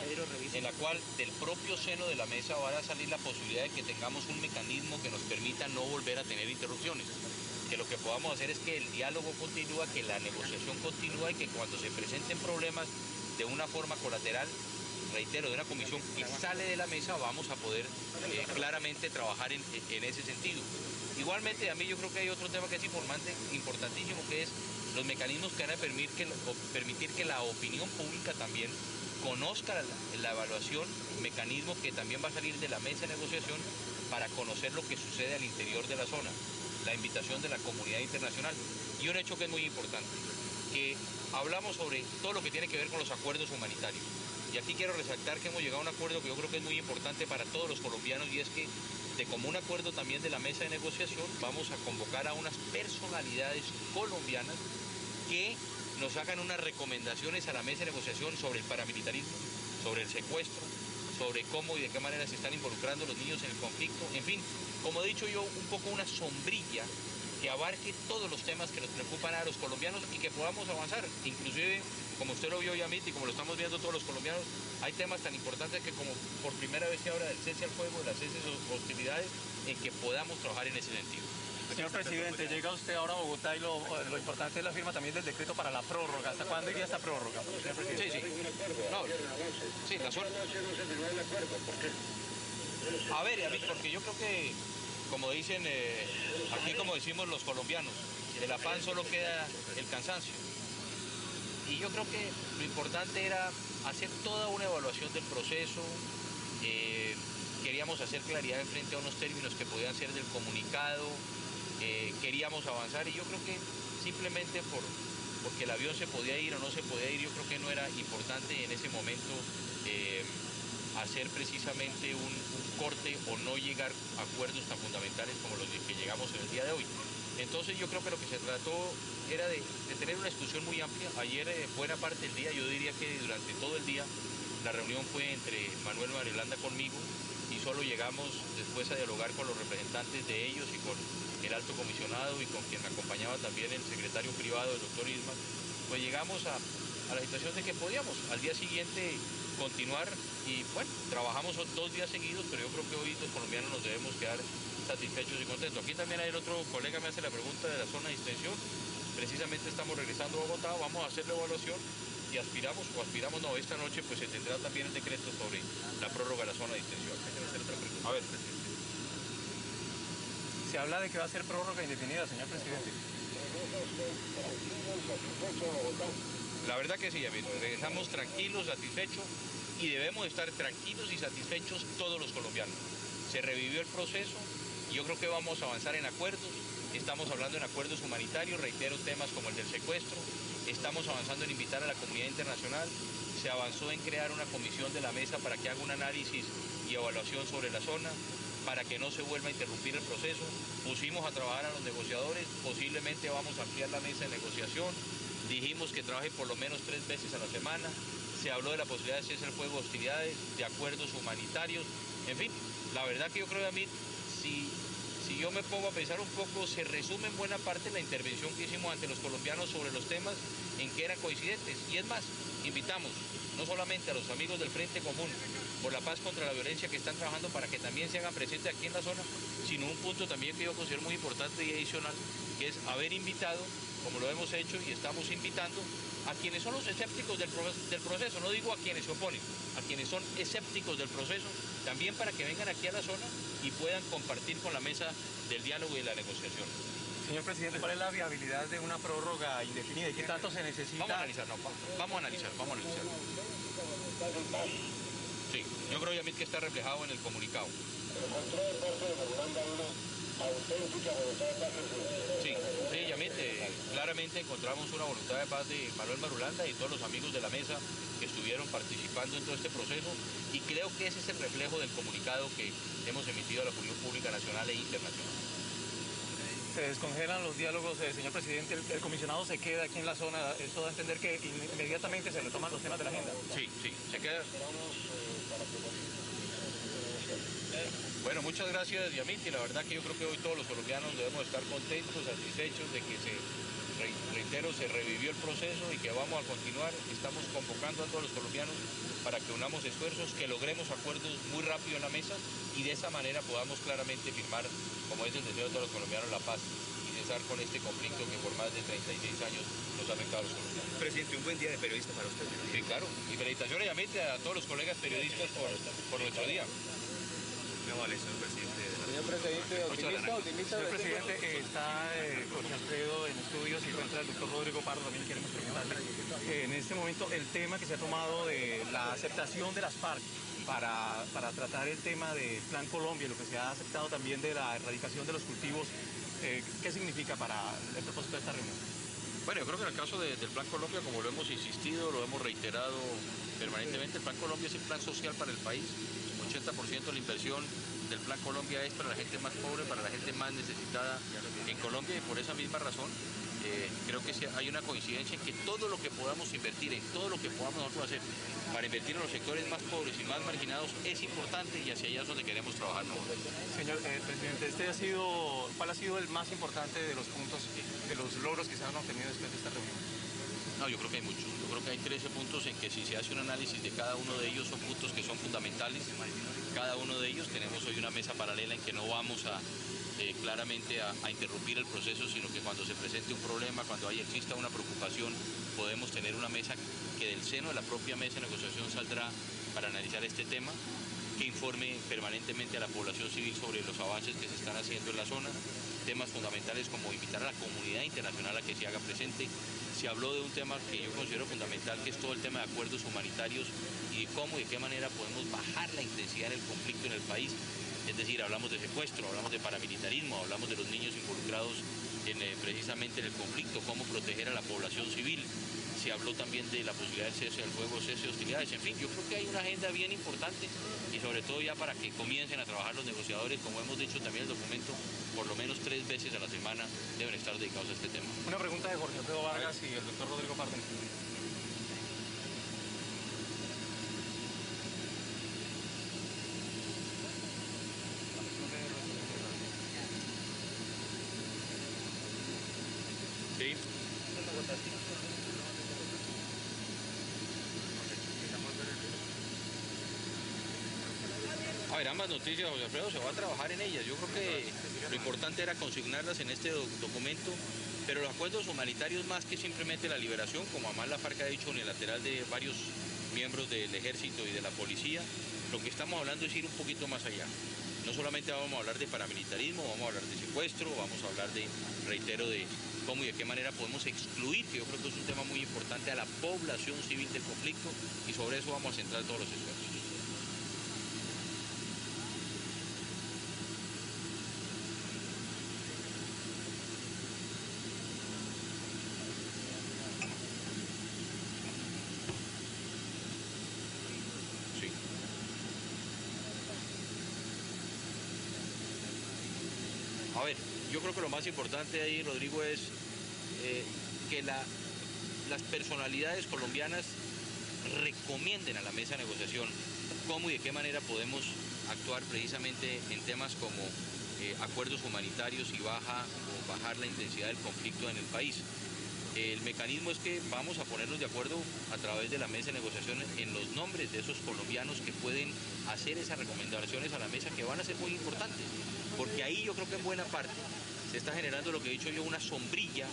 en la cual del propio seno de la mesa va a salir la posibilidad de que tengamos un mecanismo que nos permita no volver a tener interrupciones. Que lo que podamos hacer es que el diálogo continúa, que la negociación continúa y que cuando se presenten problemas de una forma colateral, reitero, de una comisión que sale de la mesa, vamos a poder claramente trabajar en ese sentido. Igualmente, a mí yo creo que hay otro tema que es importantísimo, que es los mecanismos que van a permitir que la opinión pública también conozca la evaluación, mecanismo que también va a salir de la mesa de negociación para conocer lo que sucede al interior de la zona, la invitación de la comunidad internacional. Y un hecho que es muy importante, que hablamos sobre todo lo que tiene que ver con los acuerdos humanitarios. Y aquí quiero resaltar que hemos llegado a un acuerdo que yo creo que es muy importante para todos los colombianos, y es que de común acuerdo también de la mesa de negociación vamos a convocar a unas personalidades colombianas que nos hagan unas recomendaciones a la mesa de negociación sobre el paramilitarismo, sobre el secuestro, sobre cómo y de qué manera se están involucrando los niños en el conflicto. En fin, como he dicho yo, un poco una sombrilla que abarque todos los temas que nos preocupan a los colombianos y que podamos avanzar. Inclusive, como usted lo vio, Yamit, y como lo estamos viendo todos los colombianos, hay temas tan importantes que como por primera vez se habla del cese al fuego, de las ceses o hostilidades, en que podamos trabajar en ese sentido. Señor presidente, llega usted ahora a Bogotá y lo importante es la firma también del decreto para la prórroga. ¿Hasta cuándo iría esta prórroga, señor presidente? Sí. No, sí, la zona. A ver, Yamit, porque yo creo que, como dicen, aquí como decimos los colombianos, del afán solo queda el cansancio. Y yo creo que lo importante era hacer toda una evaluación del proceso. Queríamos hacer claridad en frente a unos términos que podían ser del comunicado. Queríamos avanzar, y yo creo que simplemente porque el avión se podía ir o no se podía ir, yo creo que no era importante en ese momento hacer precisamente un corte o no llegar a acuerdos tan fundamentales como los que llegamos en el día de hoy. Entonces yo creo que lo que se trató era de tener una discusión muy amplia. Ayer, buena parte del día, yo diría que durante todo el día, la reunión fue entre Manuel Marulanda conmigo, y solo llegamos después a dialogar con los representantes de ellos y con el alto comisionado, y con quien me acompañaba también el secretario privado, el doctor Isma. Pues llegamos a la situación de que podíamos al día siguiente continuar, y bueno, trabajamos 2 días seguidos, pero yo creo que hoy los colombianos nos debemos quedar satisfechos y contentos. Aquí también hay el otro colega, me hace la pregunta de la zona de distensión. Precisamente estamos regresando a Bogotá, vamos a hacer la evaluación y aspiramos, esta noche pues se tendrá también el decreto sobre la prórroga de la zona de distensión. A ver, presidente. Se habla de que va a ser prórroga indefinida, señor presidente. La verdad que sí, amigos. Regresamos tranquilos, satisfechos, y debemos estar tranquilos y satisfechos todos los colombianos. Se revivió el proceso y yo creo que vamos a avanzar en acuerdos. Estamos hablando en acuerdos humanitarios, reitero, temas como el del secuestro. Estamos avanzando en invitar a la comunidad internacional. Se avanzó en crear una comisión de la mesa para que haga un análisis y evaluación sobre la zona, para que no se vuelva a interrumpir el proceso. Pusimos a trabajar a los negociadores, posiblemente vamos a ampliar la mesa de negociación. Dijimos que trabaje por lo menos 3 veces a la semana. Se habló de la posibilidad de cese al fuego, hostilidades, de acuerdos humanitarios. En fin, la verdad que yo creo, a mí, si yo me pongo a pensar un poco, se resume en buena parte la intervención que hicimos ante los colombianos sobre los temas en que eran coincidentes. Y es más, invitamos no solamente a los amigos del Frente Común por la Paz contra la Violencia, que están trabajando para que también se hagan presentes aquí en la zona, sino un punto también que yo considero muy importante y adicional, que es haber invitado, como lo hemos hecho y estamos invitando, a quienes son los escépticos del proceso, no digo a quienes se oponen, a quienes son escépticos del proceso, también para que vengan aquí a la zona y puedan compartir con la mesa del diálogo y de la negociación. Señor presidente, ¿cuál es la viabilidad de una prórroga indefinida y qué tanto se necesita? Vamos a analizar. Sí. Yo creo, Yamit, que está reflejado en el comunicado. Sí, Yamit, claramente encontramos una voluntad de paz de Manuel Marulanda y todos los amigos de la mesa que estuvieron participando en todo este proceso, y creo que ese es el reflejo del comunicado que hemos emitido a la opinión pública nacional e internacional. Se descongelan los diálogos, señor presidente, el comisionado se queda aquí en la zona, eso da a entender que inmediatamente se retoman los temas de la agenda. Sí, se queda. Bueno, muchas gracias, Yamit, y la verdad que yo creo que hoy todos los colombianos debemos estar contentos, satisfechos de que reitero, se revivió el proceso y que vamos a continuar. Estamos convocando a todos los colombianos para que unamos esfuerzos, que logremos acuerdos muy rápido en la mesa y de esa manera podamos claramente firmar, como es el deseo de todos los colombianos, la paz y cesar con este conflicto que por más de 36 años nos ha afectado a los colombianos. Presidente, un buen día de periodista para usted. Sí, claro. Y felicitaciones, Yamit, a todos los colegas periodistas por nuestro día. Muy amable, señor presidente. Señor presidente, optimista. Señor presidente, está con Alfredo en estudios, se encuentra el doctor Rodrigo Pardo, también queremos preguntarle. En este momento, el tema que se ha tomado de la aceptación de las FARC para tratar el tema del Plan Colombia, lo que se ha aceptado también de la erradicación de los cultivos, ¿qué significa para el propósito de esta reunión? Bueno, yo creo que en el caso del Plan Colombia, como lo hemos insistido, lo hemos reiterado permanentemente, el Plan Colombia es el plan social para el país. 80% de la inversión del Plan Colombia es para la gente más pobre, para la gente más necesitada en Colombia, y por esa misma razón creo que hay una coincidencia en que todo lo que podamos invertir, en todo lo que podamos nosotros hacer para invertir en los sectores más pobres y más marginados es importante, y hacia allá es donde queremos trabajar nosotros. Señor presidente, ¿cuál ha sido el más importante de los puntos, de los logros que se han obtenido después de esta reunión? No, yo creo que hay muchos. Yo creo que hay 13 puntos en que si se hace un análisis de cada uno de ellos son puntos que son fundamentales. Cada uno de ellos tenemos hoy una mesa paralela en que no vamos claramente a interrumpir el proceso, sino que cuando se presente un problema, cuando exista una preocupación, podemos tener una mesa que del seno de la propia mesa de negociación saldrá para analizar este tema, que informe permanentemente a la población civil sobre los avances que se están haciendo en la zona, temas fundamentales como invitar a la comunidad internacional a que se haga presente. Se habló de un tema que yo considero fundamental, que es todo el tema de acuerdos humanitarios y de cómo y de qué manera podemos bajar la intensidad del conflicto en el país. Es decir, hablamos de secuestro, hablamos de paramilitarismo, hablamos de los niños involucrados precisamente en el conflicto, cómo proteger a la población civil. Se habló también de la posibilidad del cese del fuego, cese de hostilidades. En fin, yo creo que hay una agenda bien importante, y sobre todo ya para que comiencen a trabajar los negociadores, como hemos dicho también en el documento, por lo menos 3 veces a la semana deben estar dedicados a este tema. Una pregunta de Jorge Alfredo Vargas y el doctor Rodrigo Pardo. Sí. A ver, ambas noticias, José Alfredo, se va a trabajar en ellas. Yo creo que lo importante era consignarlas en este documento, pero los acuerdos humanitarios, más que simplemente la liberación, como además la FARC ha dicho, unilateral de varios miembros del ejército y de la policía, lo que estamos hablando es ir un poquito más allá. No solamente vamos a hablar de paramilitarismo, vamos a hablar de secuestro, vamos a hablar de, reitero, de cómo y de qué manera podemos excluir, que yo creo que es un tema muy importante, a la población civil del conflicto, y sobre eso vamos a centrar todos los esfuerzos. A ver, yo creo que lo más importante ahí, Rodrigo, es que las personalidades colombianas recomienden a la mesa de negociación cómo y de qué manera podemos actuar precisamente en temas como acuerdos humanitarios y bajar la intensidad del conflicto en el país. El mecanismo es que vamos a ponernos de acuerdo a través de la mesa de negociación en los nombres de esos colombianos que pueden hacer esas recomendaciones a la mesa, que van a ser muy importantes, porque ahí yo creo que en buena parte se está generando lo que he dicho yo, una sombrilla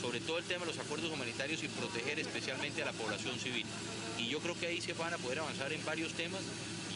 sobre todo el tema de los acuerdos humanitarios y proteger especialmente a la población civil. Y yo creo que ahí se van a poder avanzar en varios temas,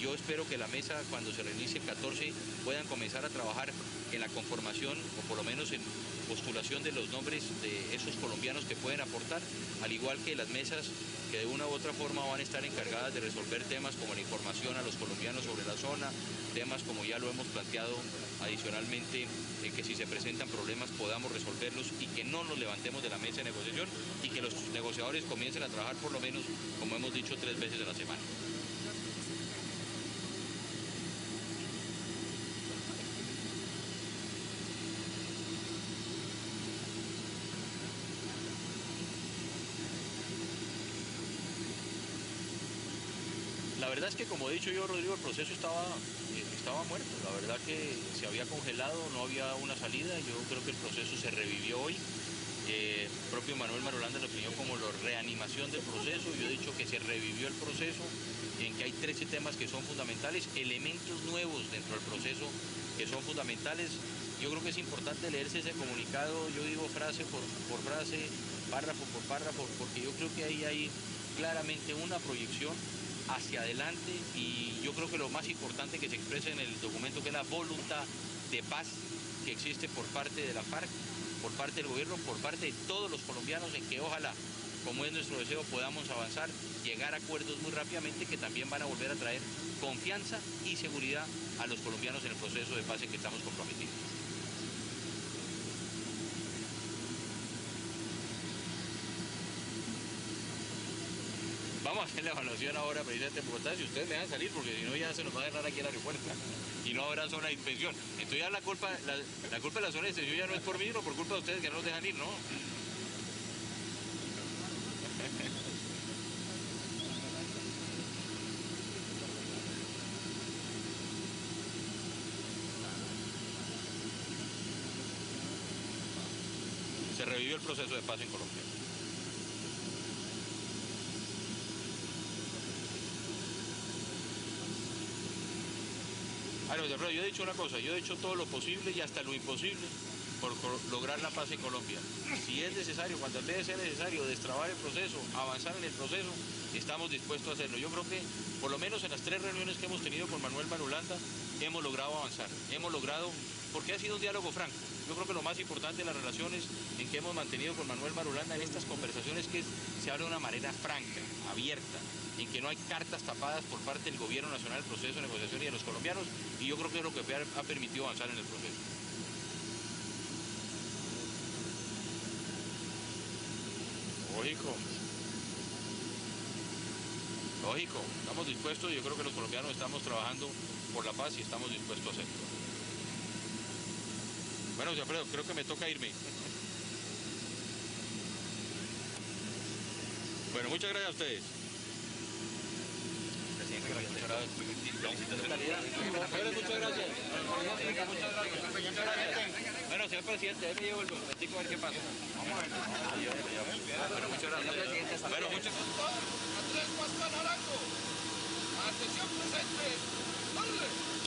Yo espero que la mesa, cuando se reinicie el 14, puedan comenzar a trabajar en la conformación, o por lo menos en postulación de los nombres de esos colombianos que pueden aportar, al igual que las mesas que de una u otra forma van a estar encargadas de resolver temas como la información a los colombianos sobre la zona, temas como ya lo hemos planteado adicionalmente, que si se presentan problemas podamos resolverlos y que no nos levantemos de la mesa de negociación y que los negociadores comiencen a trabajar por lo menos, como hemos dicho, 3 veces a la semana. La verdad es que, como he dicho yo, Rodrigo, el proceso estaba muerto. La verdad que se había congelado, no había una salida. Yo creo que el proceso se revivió hoy. El propio Manuel Marulanda lo definió como la reanimación del proceso. Yo he dicho que se revivió el proceso, en que hay 13 temas que son fundamentales, elementos nuevos dentro del proceso que son fundamentales. Yo creo que es importante leerse ese comunicado, yo digo frase por frase, párrafo por párrafo, porque yo creo que ahí hay claramente una proyección hacia adelante, y yo creo que lo más importante que se expresa en el documento, que es la voluntad de paz que existe por parte de la FARC, por parte del gobierno, por parte de todos los colombianos, en que ojalá, como es nuestro deseo, podamos avanzar, llegar a acuerdos muy rápidamente que también van a volver a traer confianza y seguridad a los colombianos en el proceso de paz en que estamos comprometidos. Vamos a hacer la evaluación ahora, presidente Bogotá, si ustedes me dejan salir, porque si no ya se nos va a cerrar aquí el aeropuerto y no habrá zona de inspección. Entonces ya la culpa de la zona de inspección ya no es por mí, sino por culpa de ustedes que no nos dejan ir, ¿no? Se revivió el proceso de paz en Colombia. Alfredo, yo he dicho una cosa, yo he hecho todo lo posible y hasta lo imposible por lograr la paz en Colombia. Si es necesario, cuando debe ser necesario, destrabar el proceso, avanzar en el proceso, estamos dispuestos a hacerlo. Yo creo que, por lo menos en las 3 reuniones que hemos tenido con Manuel Marulanda, hemos logrado avanzar. Hemos logrado, porque ha sido un diálogo franco. Yo creo que lo más importante de las relaciones en que hemos mantenido con Manuel Marulanda en estas conversaciones es que se habla de una manera franca, abierta, en que no hay cartas tapadas por parte del gobierno nacional, el proceso de negociación y de los colombianos, y yo creo que es lo que ha permitido avanzar en el proceso. Lógico, estamos dispuestos, yo creo que los colombianos estamos trabajando por la paz y estamos dispuestos a hacerlo. Bueno, José Alfredo, creo que me toca irme. Bueno, muchas gracias a ustedes. Muchas gracias. Muchas gracias. Bueno, señor presidente, ahí me llevo el documentico a ver qué pasa. Bueno, muchas gracias. Bueno, muchas gracias. Andrés Pastrana Arango. Atención presente. ¡Dale!